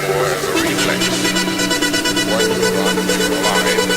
therefore, as a reflex, one neuron is alive,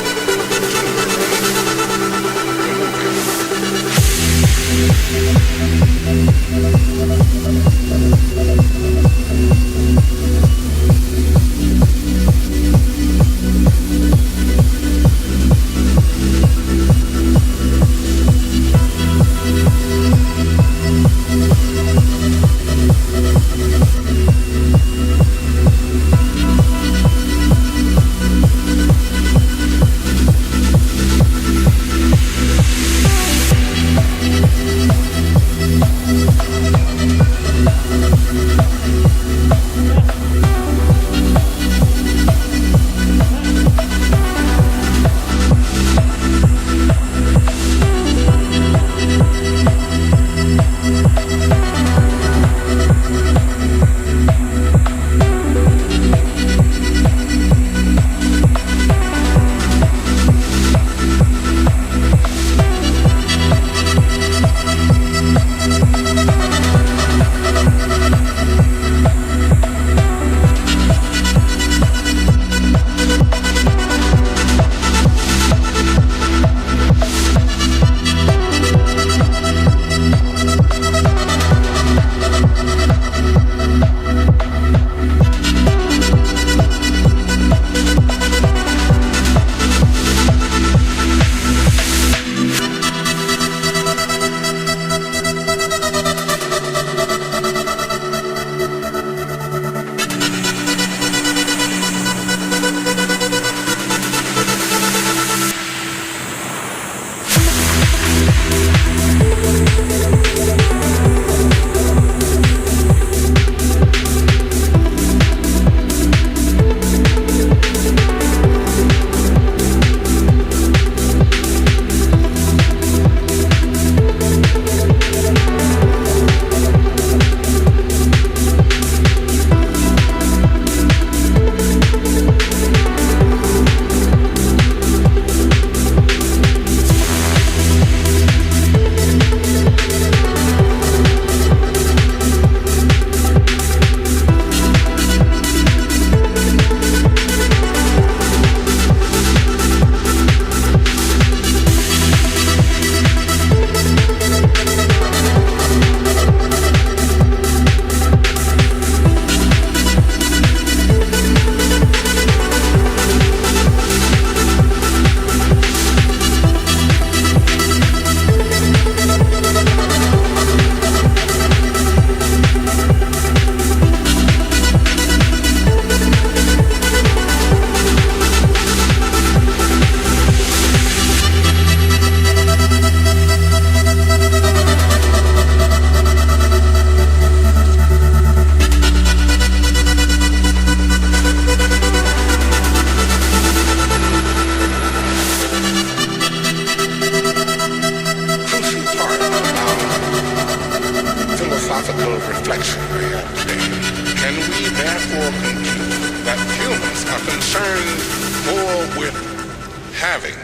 having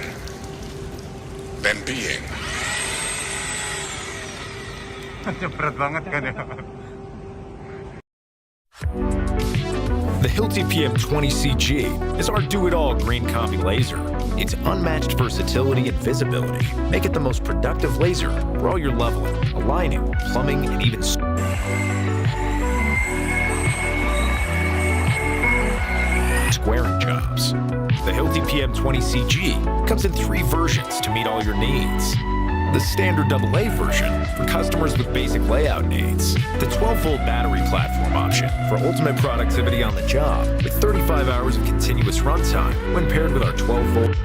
than being. Berat banget kan ya. The Hilti PM20CG is our do-it-all green combi laser. Its unmatched versatility and visibility make it the most productive laser for all your leveling, aligning, plumbing, and even squaring jobs. The Hilti PM20CG comes in 3 versions to meet all your needs. The standard AA version for customers with basic layout needs. The 12-volt battery platform option for ultimate productivity on the job with 35 hours of continuous runtime when paired with our 12-volt.